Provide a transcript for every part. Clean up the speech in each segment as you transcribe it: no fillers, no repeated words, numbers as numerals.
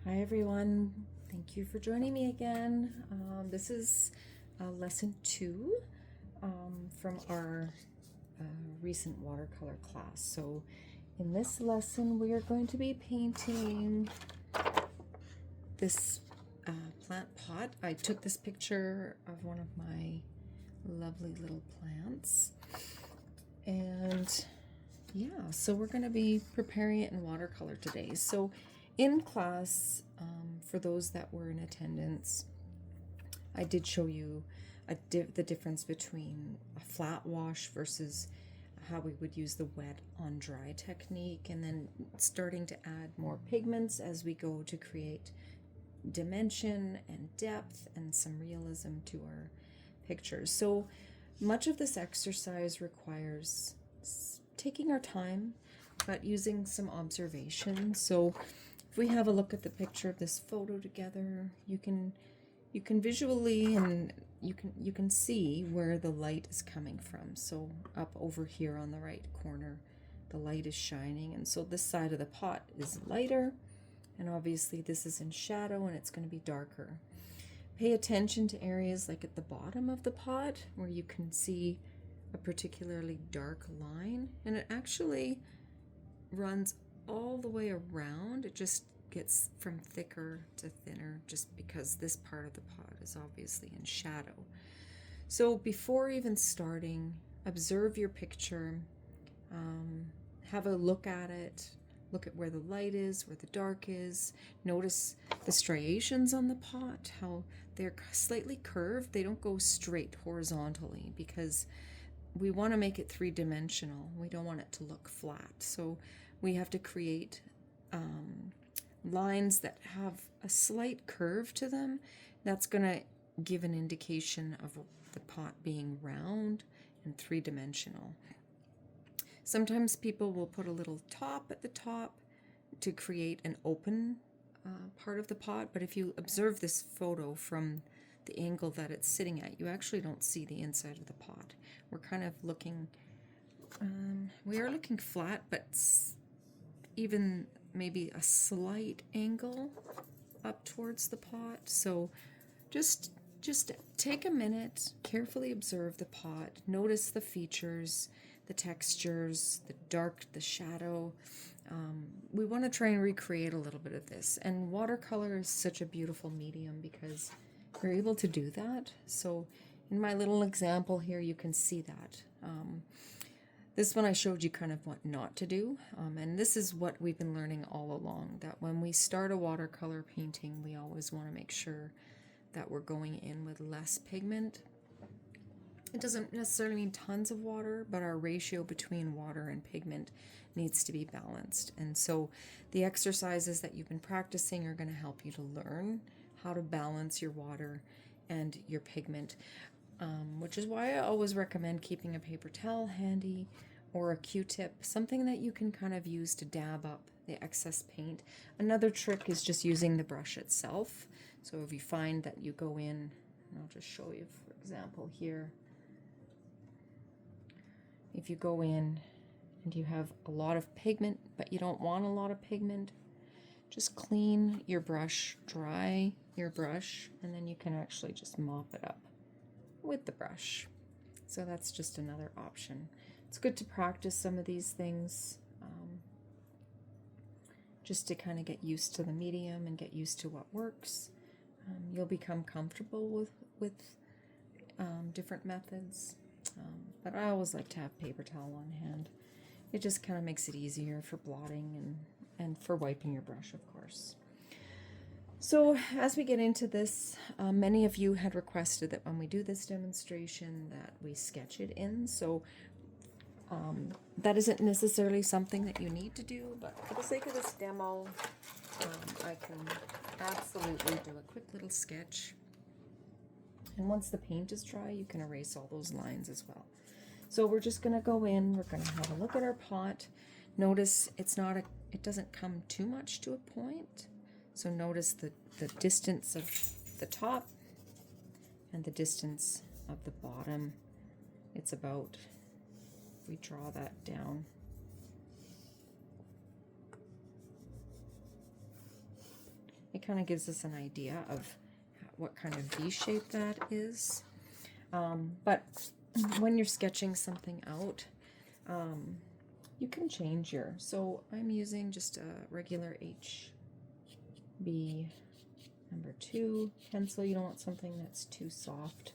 Hi everyone, thank you for joining me again. This is lesson 2 from our recent watercolor class. So in this lesson we are going to be painting this plant pot. I took this picture of one of my lovely little plants, and yeah, so we're going to be preparing it in watercolor today. So in class, for those that were in attendance, I did show you the difference between a flat wash versus how we would use the wet on dry technique, and then starting to add more pigments as we go to create dimension and depth and some realism to our pictures. So much of this exercise requires taking our time, but using some observation. So if we have a look at the picture of this photo together, you can visually, and you can see where the light is coming from. So up over here on the right corner, the light is shining, and so this side of the pot is lighter, and obviously this is in shadow and it's going to be darker. Pay attention to areas like at the bottom of the pot where you can see a particularly dark line, and it actually runs all the way around. It just gets from thicker to thinner just because this part of the pot is obviously in shadow. So before even starting, observe your picture, have a look at it, look at where the light is, where the dark is. Notice the striations on the pot, how they're slightly curved. They don't go straight horizontally because we want to make it three-dimensional. We don't want it to look flat. So we have to create lines that have a slight curve to them. That's going to give an indication of the pot being round and three-dimensional. Sometimes people will put a little top at the top to create an open part of the pot, but if you observe this photo from the angle that it's sitting at, you actually don't see the inside of the pot. We're kind of looking, we are looking flat, but even maybe a slight angle up towards the pot. So just take a minute, carefully observe the pot, notice the features, the textures, the dark, the shadow. We want to try and recreate a little bit of this, and watercolor is such a beautiful medium because you're able to do that. So in my little example here, you can see that. This one I showed you kind of what not to do, and this is what we've been learning all along, that when we start a watercolor painting, we always want to make sure that we're going in with less pigment. It doesn't necessarily mean tons of water, but our ratio between water and pigment needs to be balanced. And so the exercises that you've been practicing are going to help you to learn how to balance your water and your pigment, which is why I always recommend keeping a paper towel handy or a Q-tip, something that you can kind of use to dab up the excess paint. Another trick is just using the brush itself. So if you find that you go in, and I'll just show you, for example, here. If you go in and you have a lot of pigment, but you don't want a lot of pigment, just clean your brush, dry your brush, and then you can actually just mop it up with the brush. So that's just another option. It's good to practice some of these things, just to kind of get used to the medium and get used to what works. You'll become comfortable with different methods, but I always like to have paper towel on hand. It just kind of makes it easier for blotting and for wiping your brush, of course. So as we get into this, many of you had requested that when we do this demonstration that we sketch it in. So that isn't necessarily something that you need to do, but for the sake of this demo, I can absolutely do a quick little sketch. And once the paint is dry, you can erase all those lines as well. So we're just going to go in, we're going to have a look at our pot. Notice it doesn't come too much to a point. So notice the distance of the top and the distance of the bottom. It's about, we draw that down. it kind of gives us an idea of what kind of V shape that is. But when you're sketching something out, you can change your, so I'm using just a regular HB number 2 pencil. You don't want something that's too soft.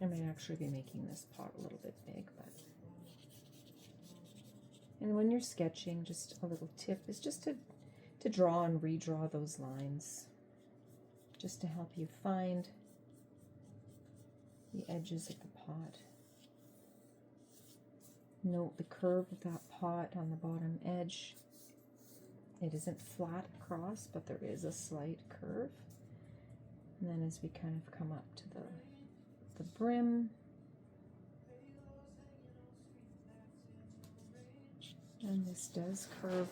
I might actually be making this pot a little bit big, but. And when you're sketching, just a little tip is just to draw and redraw those lines, just to help you find the edges of the pot. Note the curve of that pot on the bottom edge. It isn't flat across, but there is a slight curve. And then as we kind of come up to the brim, and this does curve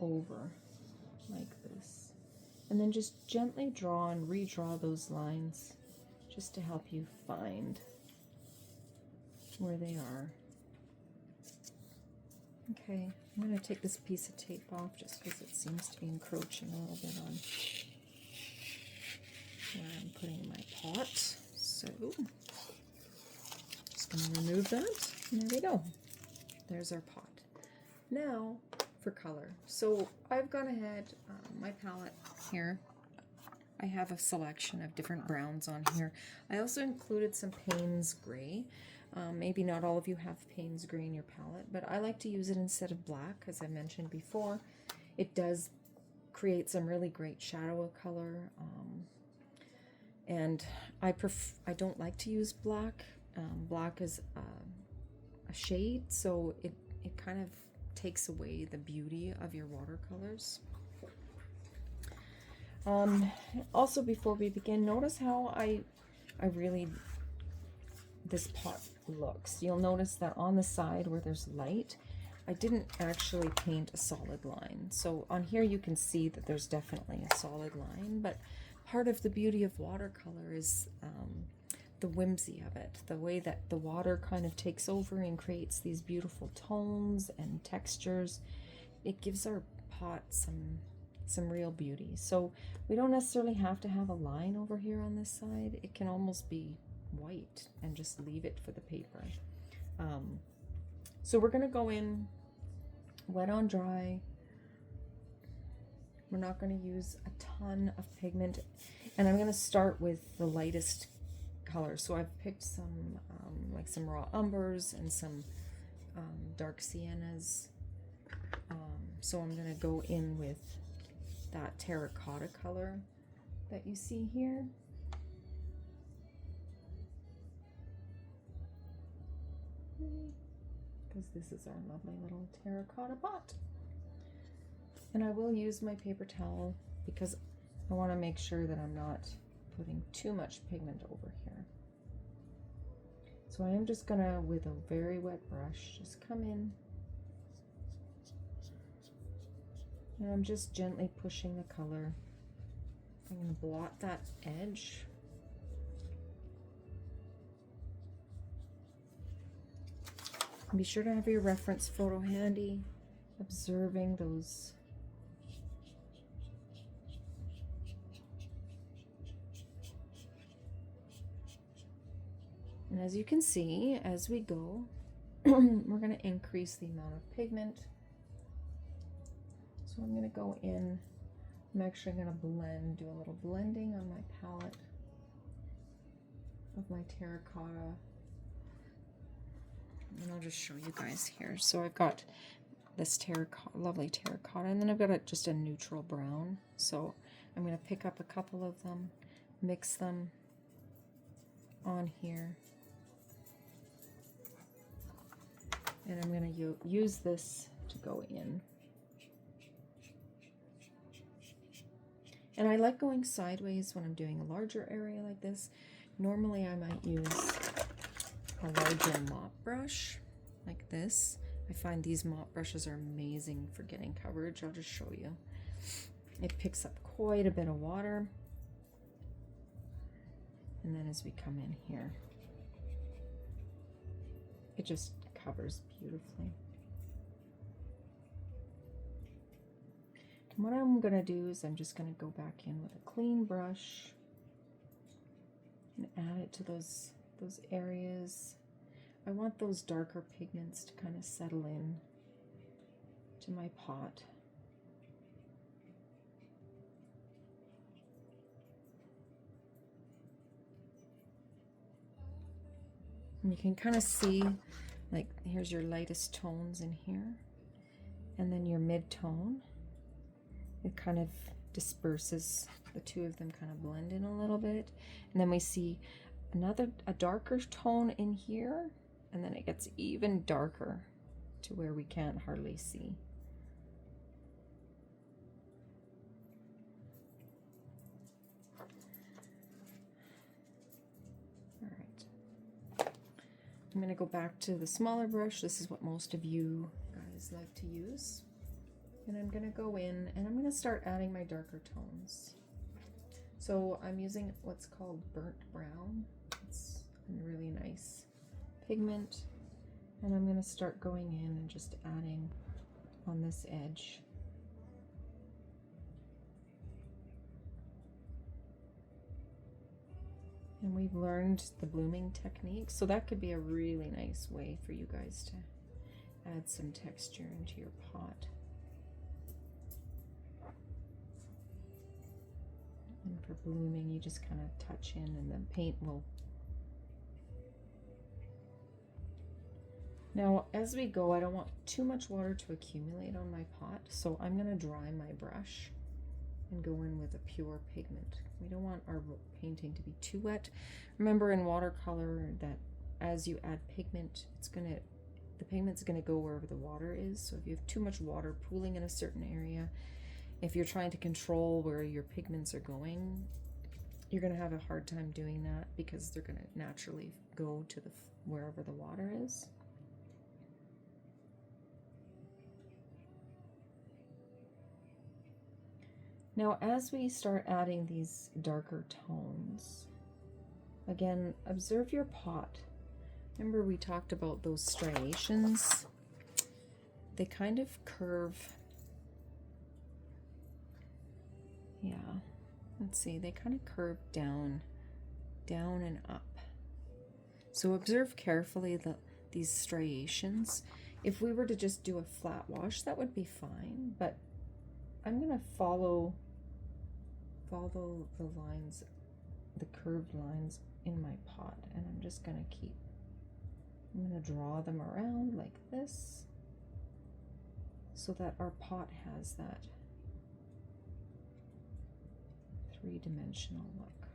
over like this. And then just gently draw and redraw those lines just to help you find where they are. Okay, I'm going to take this piece of tape off just because it seems to be encroaching a little bit on where I'm putting my pot. So, just going to remove that, and there we go. There's our pot. Now for color. So I've gone ahead, my palette here, I have a selection of different browns on here. I also included some Payne's Gray. Maybe not all of you have Payne's Gray in your palette, but I like to use it instead of black, as I mentioned before. It does create some really great shadow color, and I don't like to use black. Black is a shade, so it kind of takes away the beauty of your watercolors. Also, before we begin, notice how I really, this pot looks. You'll notice that on the side where there's light, I didn't actually paint a solid line. So on here you can see that there's definitely a solid line, but part of the beauty of watercolor is the whimsy of it, the way that the water kind of takes over and creates these beautiful tones and textures. It gives our pot some real beauty. So we don't necessarily have to have a line over here on this side. It can almost be white and just leave it for the paper. So we're going to go in wet on dry. We're not going to use a ton of pigment, and I'm going to start with the lightest color. So I've picked some like some raw umbers and some dark siennas. So I'm going to go in with that terracotta color that you see here. Because this is our lovely little terracotta pot. And I will use my paper towel because I want to make sure that I'm not putting too much pigment over here. So I am just gonna, with a very wet brush, just come in, and I'm just gently pushing the color. I'm gonna blot that edge. And be sure to have your reference photo handy, observing those and as you can see, as we go, we're going to increase the amount of pigment. So I'm going to go in, I'm actually going to do a little blending on my palette of my terracotta. And I'll just show you guys here. So I've got this terracotta, lovely terracotta, and then I've got just a neutral brown. So I'm going to pick up a couple of them, mix them on here. And I'm going to use this to go in. And I like going sideways when I'm doing a larger area like this. Normally I might use a larger mop brush like this. I find these mop brushes are amazing for getting coverage. I'll just show you. It picks up quite a bit of water. And then as we come in here, it just covers beautifully. What I'm going to do is I'm just going to go back in with a clean brush and add it to those areas. I want those darker pigments to kind of settle in to my pot. And you can kind of see, like, here's your lightest tones in here, and then your mid-tone. It kind of disperses, the two of them kind of blend in a little bit. And then we see a darker tone in here, and then it gets even darker to where we can't hardly see. I'm going to go back to the smaller brush. This is what most of you guys like to use. And I'm going to go in and I'm going to start adding my darker tones. So I'm using what's called burnt brown. It's a really nice pigment. And I'm going to start going in and just adding on this edge. And we've learned the blooming technique, so that could be a really nice way for you guys to add some texture into your pot. And for blooming, you just kind of touch in and the paint will... Now, as we go, I don't want too much water to accumulate on my pot, so I'm going to dry my brush and go in with a pure pigment. We don't want our painting to be too wet. Remember in watercolor that as you add pigment, the pigment's gonna go wherever the water is. So if you have too much water pooling in a certain area, if you're trying to control where your pigments are going, you're gonna have a hard time doing that because they're gonna naturally go to wherever the water is. Now, as we start adding these darker tones, again, observe your pot. Remember we talked about those striations? They kind of curve. Yeah, let's see, they kind of curve down and up. So observe carefully these striations. If we were to just do a flat wash, that would be fine, but I'm going to follow the lines, the curved lines in my pot, and I'm just going to draw them around like this so that our pot has that three-dimensional look.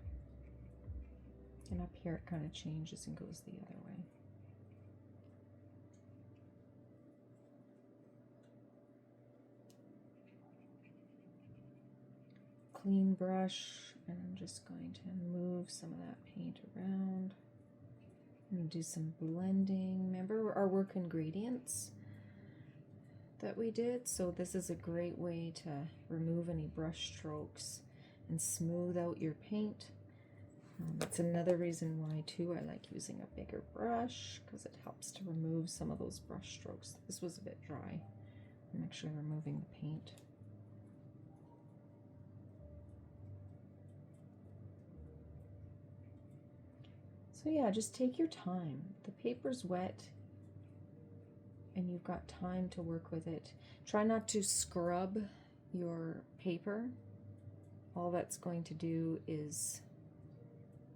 And up here it kind of changes and goes the other way. Clean brush, and I'm just going to move some of that paint around and do some blending. Remember our work ingredients that we did? So this is a great way to remove any brush strokes and smooth out your paint. That's another reason why too I like using a bigger brush, because it helps to remove some of those brush strokes. This was a bit dry. I'm actually removing the paint. So yeah, just take your time. The paper's wet and you've got time to work with it. Try not to scrub your paper. All that's going to do is,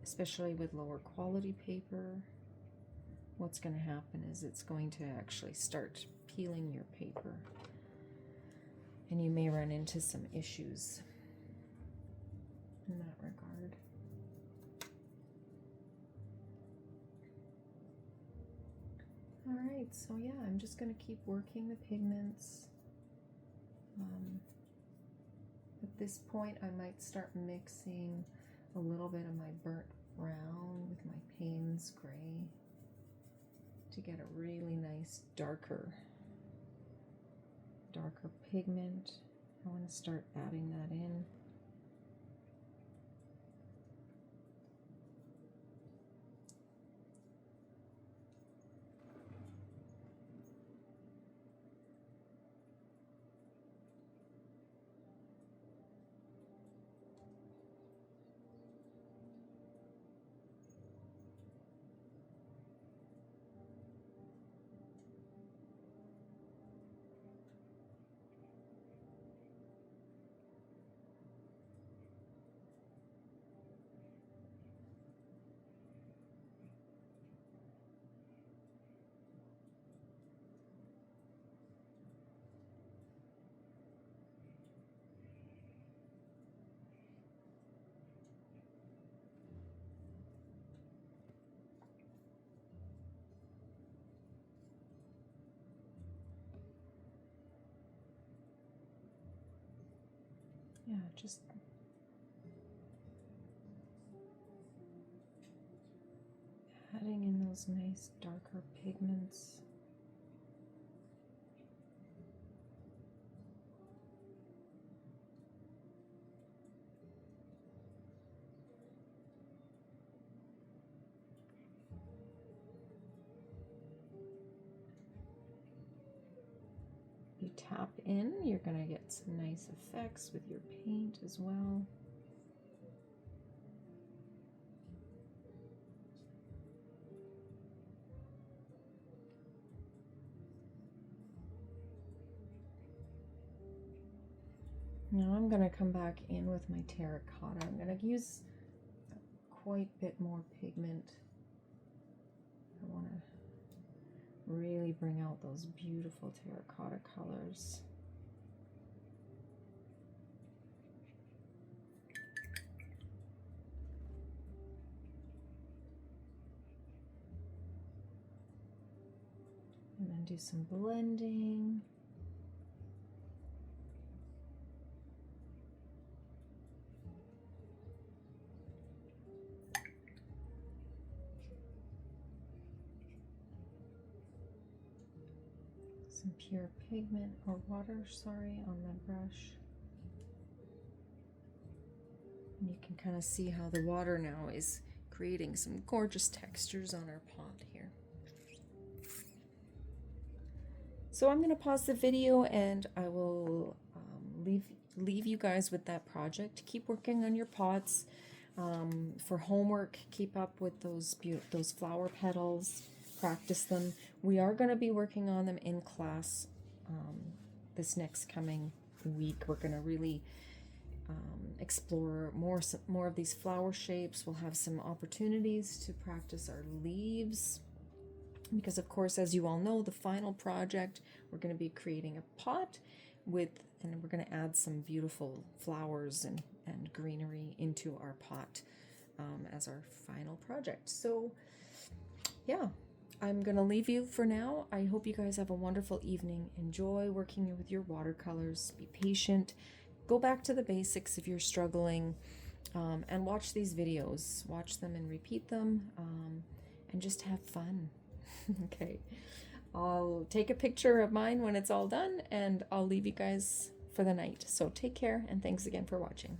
especially with lower quality paper, what's going to happen is it's going to actually start peeling your paper, and you may run into some issues in that regard. All right, so yeah, I'm just going to keep working the pigments. At this point, I might start mixing a little bit of my burnt brown with my Payne's gray to get a really nice darker pigment. I want to start adding that in. yeah, just adding in those nice darker pigments. You tap in, you're going to get some nice effects with your paint as well. Now I'm going to come back in with my terracotta. I'm going to use quite a bit more pigment. I want to really bring out those beautiful terracotta colors. And then do some blending. Some pure pigment or water, sorry, on the brush. And you can kind of see how the water now is creating some gorgeous textures on our pot here. So I'm going to pause the video and I will leave you guys with that project. Keep working on your pots. For homework, keep up with those flower petals. Practice them. We are going to be working on them in class this next coming week. We're going to really explore more of these flower shapes. We'll have some opportunities to practice our leaves because, of course, as you all know, the final project, we're going to be creating a pot and we're going to add some beautiful flowers and greenery into our pot as our final project. So yeah, I'm going to leave you for now. I hope you guys have a wonderful evening. Enjoy working with your watercolors. Be patient. Go back to the basics if you're struggling, and watch these videos. Watch them and repeat them, and just have fun. Okay. I'll take a picture of mine when it's all done, and I'll leave you guys for the night. So take care, and thanks again for watching.